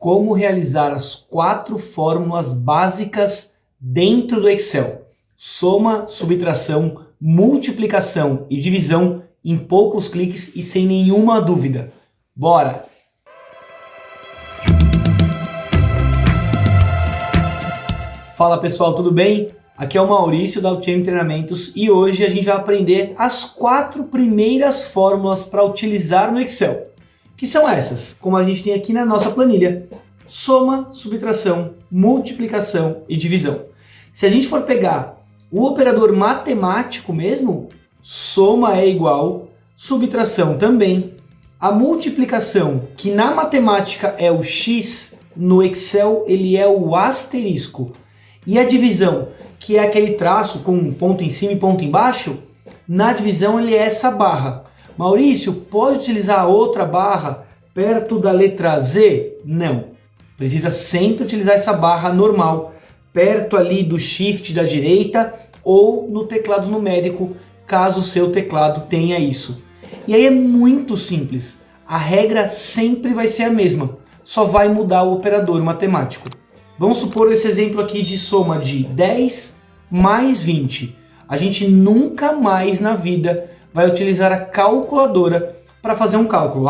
como realizar as 4 fórmulas básicas dentro do Excel. Soma, subtração, multiplicação e divisão em poucos cliques e sem nenhuma dúvida. Bora! Fala pessoal, tudo bem? Aqui é o Maurício da Ultimate Treinamentos e hoje a gente vai aprender as 4 primeiras fórmulas para utilizar no Excel. Que são essas, como a gente tem aqui na nossa planilha: soma, subtração, multiplicação e divisão. Se a gente for pegar o operador matemático mesmo, soma é igual, subtração também, a multiplicação, que na matemática é o x, no Excel ele é o asterisco, e a divisão, que é aquele traço com um ponto em cima e ponto embaixo, na divisão ele é essa barra. Maurício, pode utilizar outra barra perto da letra Z? Não. Precisa sempre utilizar essa barra normal, perto ali do shift da direita ou no teclado numérico, caso o seu teclado tenha isso. E aí é muito simples. A regra sempre vai ser a mesma, só vai mudar o operador matemático. Vamos supor esse exemplo aqui de soma de 10 mais 20. A gente nunca mais na vida vai utilizar a calculadora para fazer um cálculo.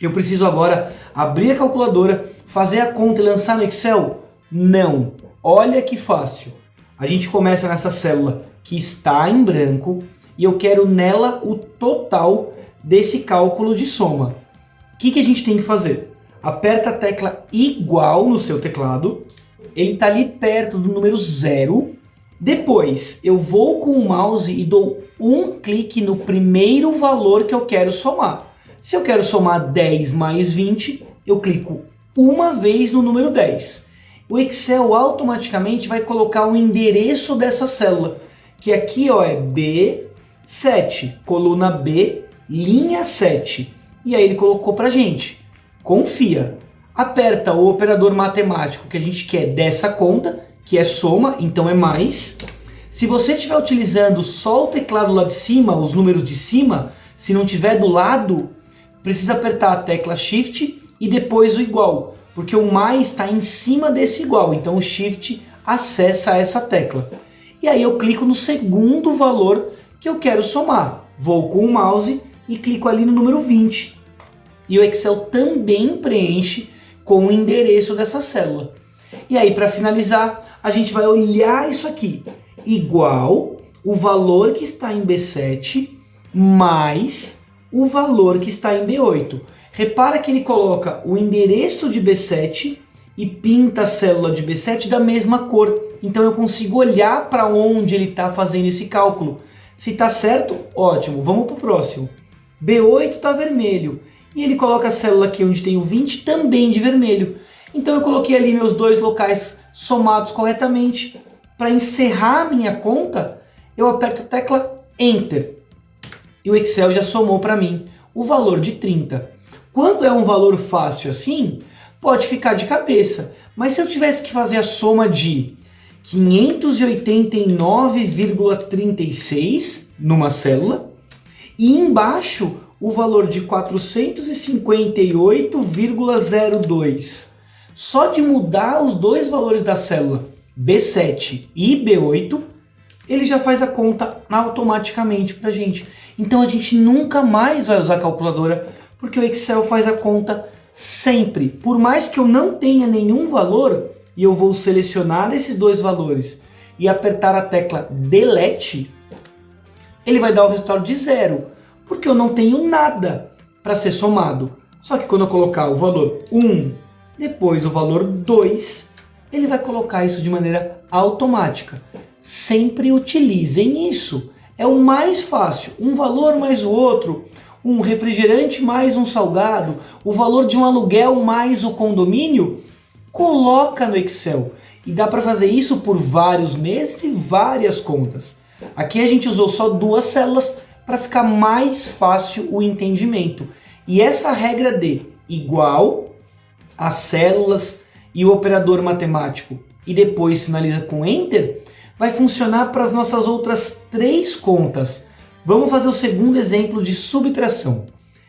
Eu preciso agora abrir a calculadora, fazer a conta e lançar no Excel? Não. Olha que fácil. A gente começa nessa célula que está em branco e eu quero nela o total desse cálculo de soma. O que a gente tem que fazer? Aperta a tecla igual no seu teclado, ele está ali perto do número 0. Depois eu vou com o mouse e dou um clique no primeiro valor que eu quero somar. Se eu quero somar 10 mais 20, eu clico uma vez no número 10. O Excel automaticamente vai colocar o endereço dessa célula, que aqui é B7, coluna B, linha 7. E aí ele colocou pra gente. Confia. Aperta o operador matemático que a gente quer dessa conta, que é soma, então é mais. Se você estiver utilizando só o teclado lá de cima, os números de cima, se não tiver do lado, precisa apertar a tecla Shift e depois o igual, porque o mais está em cima desse igual, então o Shift acessa essa tecla. E aí eu clico no segundo valor que eu quero somar. Vou com o mouse e clico ali no número 20. E o Excel também preenche com o endereço dessa célula. E aí, para finalizar, a gente vai olhar isso aqui. Igual o valor que está em B7 mais o valor que está em B8. Repara que ele coloca o endereço de B7 e pinta a célula de B7 da mesma cor. Então eu consigo olhar para onde ele está fazendo esse cálculo. Se está certo, ótimo. Vamos para o próximo. B8 está vermelho. E ele coloca a célula aqui onde tem o 20 também de vermelho. Então eu coloquei ali meus dois locais somados corretamente. Para encerrar a minha conta, eu aperto a tecla Enter. E o Excel já somou para mim o valor de 30. Quando é um valor fácil assim, pode ficar de cabeça. Mas se eu tivesse que fazer a soma de 589,36 numa célula e embaixo o valor de 458,02. Só de mudar os dois valores da célula B7 e B8, ele já faz a conta automaticamente para a gente. Então a gente nunca mais vai usar a calculadora, porque o Excel faz a conta sempre. Por mais que eu não tenha nenhum valor, e eu vou selecionar esses dois valores e apertar a tecla Delete, ele vai dar o resultado de 0, porque eu não tenho nada para ser somado. Só que quando eu colocar o valor 1, depois o valor 2, ele vai colocar isso de maneira automática. Sempre utilizem isso. É o mais fácil. Um valor mais o outro, um refrigerante mais um salgado, o valor de um aluguel mais o condomínio, coloca no Excel. E dá para fazer isso por vários meses e várias contas. Aqui a gente usou só 2 células para ficar mais fácil o entendimento. E essa regra de igual as células e o operador matemático e depois finaliza com Enter, vai funcionar para as nossas outras 3 contas. Vamos fazer o segundo exemplo de subtração.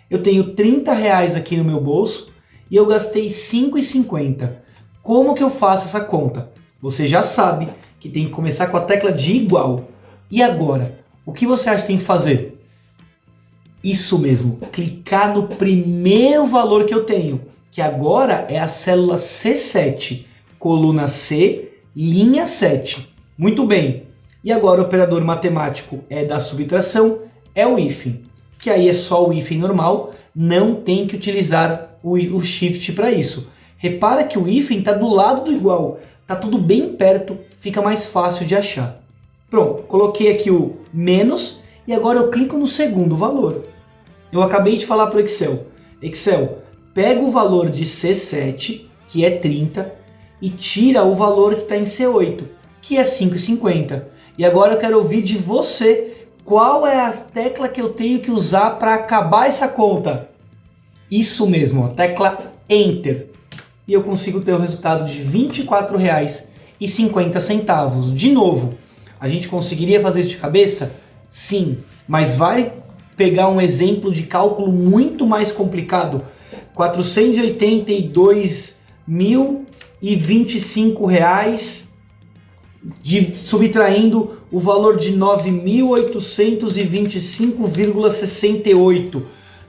Eu tenho R$30 aqui no meu bolso e eu gastei 5,50. Como que eu faço essa conta? Você já sabe que tem que começar com a tecla de igual. E agora, o que você acha que tem que fazer? Isso mesmo, clicar no primeiro valor que eu tenho, que agora é a célula C7, coluna C, linha 7. Muito bem. E agora o operador matemático é da subtração, é o hífen, que aí é só o hífen normal, não tem que utilizar o shift para isso. Repara que o hífen está do lado do igual, está tudo bem perto, fica mais fácil de achar. Pronto, coloquei aqui o menos e agora eu clico no segundo valor. Eu acabei de falar para o Excel. Excel, pega o valor de C7, que é 30, e tira o valor que está em C8, que é 5,50. E agora eu quero ouvir de você qual é a tecla que eu tenho que usar para acabar essa conta. Isso mesmo, a tecla Enter. E eu consigo ter o resultado de R$ 24,50. De novo, a gente conseguiria fazer isso de cabeça? Sim, mas vai pegar um exemplo de cálculo muito mais complicado. R$ 482.025 subtraindo o valor de 9.825,68.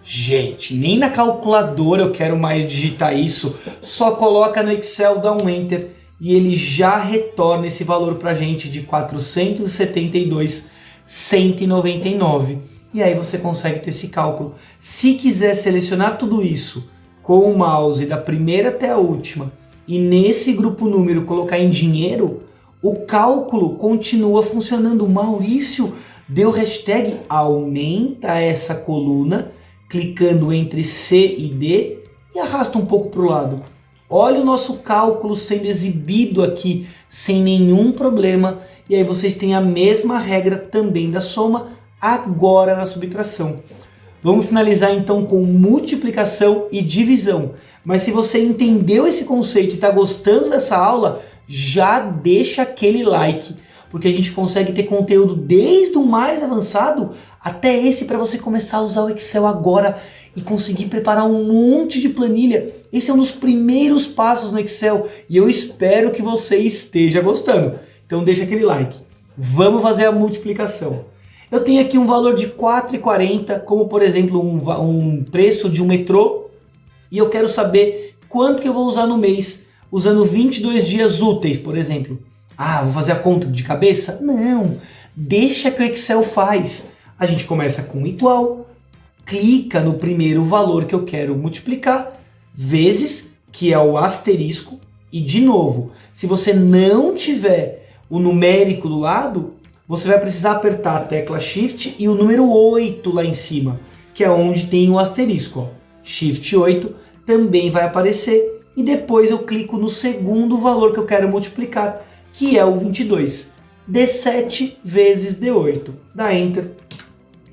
Gente, nem na calculadora eu quero mais digitar isso. Só coloca no Excel, dá um Enter e ele já retorna esse valor pra gente de 472.199. E aí você consegue ter esse cálculo. Se quiser selecionar tudo isso com o mouse da primeira até a última e nesse grupo número colocar em dinheiro, o cálculo continua funcionando. Maurício, deu hashtag aumenta essa coluna, clicando entre C e D e arrasta um pouco para o lado. Olha o nosso cálculo sendo exibido aqui sem nenhum problema. E aí vocês têm a mesma regra também da soma agora na subtração. Vamos finalizar então com multiplicação e divisão. Mas se você entendeu esse conceito e está gostando dessa aula, já deixa aquele like, porque a gente consegue ter conteúdo desde o mais avançado até esse para você começar a usar o Excel agora e conseguir preparar um monte de planilha. Esse é um dos primeiros passos no Excel e eu espero que você esteja gostando. Então deixa aquele like. Vamos fazer a multiplicação. Eu tenho aqui um valor de R$ 4,40, como por exemplo um preço de um metrô, e eu quero saber quanto que eu vou usar no mês, usando 22 dias úteis, por exemplo. Ah, vou fazer a conta de cabeça? Não, deixa que o Excel faz. A gente começa com igual, clica no primeiro valor que eu quero multiplicar, vezes, que é o asterisco, e de novo, se você não tiver o numérico do lado, você vai precisar apertar a tecla Shift e o número 8 lá em cima, que é onde tem o asterisco. Ó. Shift 8 também vai aparecer e depois eu clico no segundo valor que eu quero multiplicar, que é o 22. D7 vezes D8. Dá Enter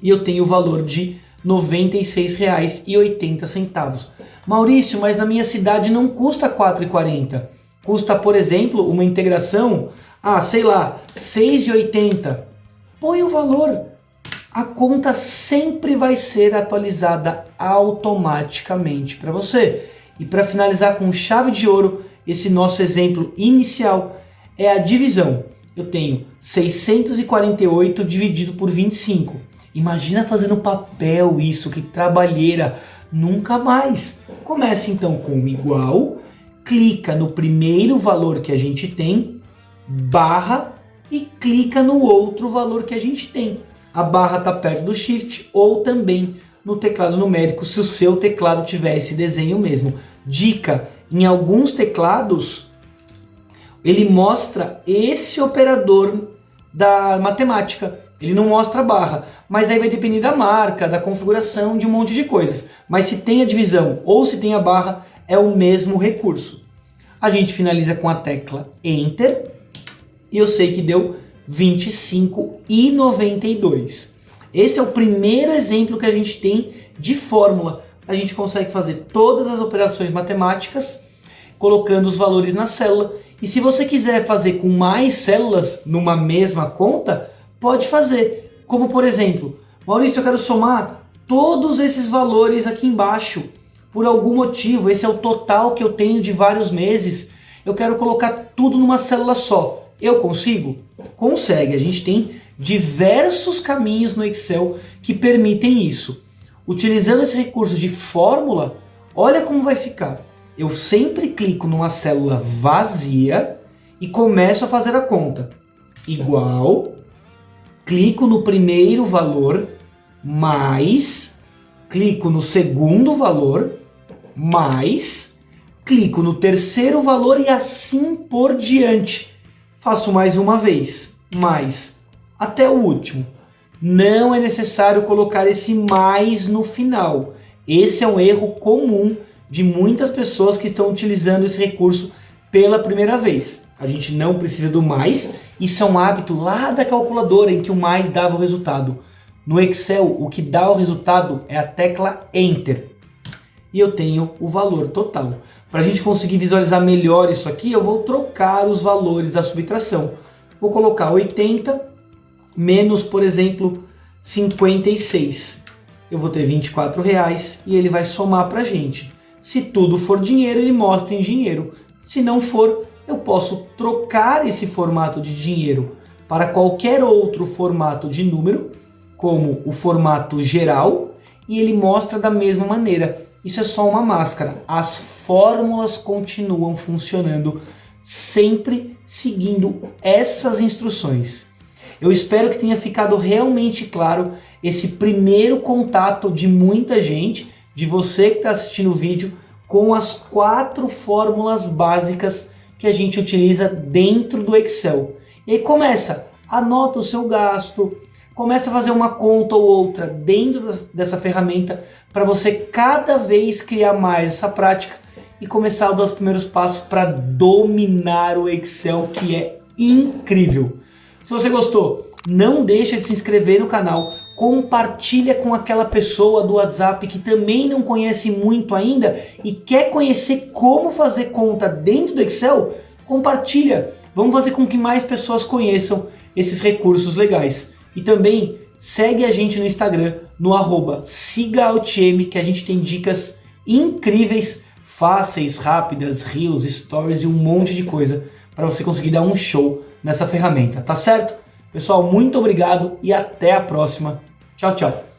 e eu tenho o valor de R$ 96,80. Maurício, mas na minha cidade não custa R$ 4,40. Custa, por exemplo, uma integração, sei lá, R$ 6,80. Põe o valor. A conta sempre vai ser atualizada automaticamente para você. E para finalizar com chave de ouro, esse nosso exemplo inicial é a divisão. Eu tenho 648 dividido por 25. Imagina fazendo papel isso, que trabalheira. Nunca mais. Comece então com igual, clica no primeiro valor que a gente tem, barra e clica no outro valor que a gente tem. A barra está perto do Shift ou também no teclado numérico, se o seu teclado tiver esse desenho mesmo. Dica, em alguns teclados, ele mostra esse operador da matemática. Ele não mostra a barra, mas aí vai depender da marca, da configuração, de um monte de coisas. Mas se tem a divisão ou se tem a barra, é o mesmo recurso. A gente finaliza com a tecla Enter e eu sei que deu 25,92. Esse é o primeiro exemplo que a gente tem de fórmula. A gente consegue fazer todas as operações matemáticas colocando os valores na célula. E se você quiser fazer com mais células numa mesma conta, pode fazer. Como por exemplo, Maurício, eu quero somar todos esses valores aqui embaixo. por algum motivo, esse é o total que eu tenho de vários meses, eu quero colocar tudo numa célula só. Eu consigo? Consegue. A gente tem diversos caminhos no Excel que permitem isso. Utilizando esse recurso de fórmula, olha como vai ficar. Eu sempre clico numa célula vazia e começo a fazer a conta. Igual, clico no primeiro valor, mais, clico no segundo valor, mais, clico no terceiro valor e assim por diante. Faço mais uma vez, mais, até o último. Não é necessário colocar esse mais no final. Esse é um erro comum de muitas pessoas que estão utilizando esse recurso pela primeira vez. A gente não precisa do mais, isso é um hábito lá da calculadora em que o mais dava o resultado. No Excel, o que dá o resultado é a tecla Enter. E eu tenho o valor total. Para a gente conseguir visualizar melhor isso aqui, eu vou trocar os valores da subtração. Vou colocar 80 menos, por exemplo, 56. Eu vou ter R$24 e ele vai somar para a gente. Se tudo for dinheiro, ele mostra em dinheiro. Se não for, eu posso trocar esse formato de dinheiro para qualquer outro formato de número, como o formato geral, e ele mostra da mesma maneira. Isso é só uma máscara. As fórmulas continuam funcionando sempre seguindo essas instruções. Eu espero que tenha ficado realmente claro esse primeiro contato de muita gente, de você que está assistindo o vídeo, com as 4 fórmulas básicas que a gente utiliza dentro do Excel. E aí começa, anota o seu gasto, começa a fazer uma conta ou outra dentro dessa ferramenta para você cada vez criar mais essa prática e começar a dar os primeiros passos para dominar o Excel, que é incrível. Se você gostou, não deixa de se inscrever no canal, compartilha com aquela pessoa do WhatsApp que também não conhece muito ainda e quer conhecer como fazer conta dentro do Excel, compartilha. Vamos fazer com que mais pessoas conheçam esses recursos legais. E também segue a gente no Instagram, no @sigaaltm, que a gente tem dicas incríveis, fáceis, rápidas, reels, stories e um monte de coisa para você conseguir dar um show nessa ferramenta, tá certo? Pessoal, muito obrigado e até a próxima. Tchau, tchau.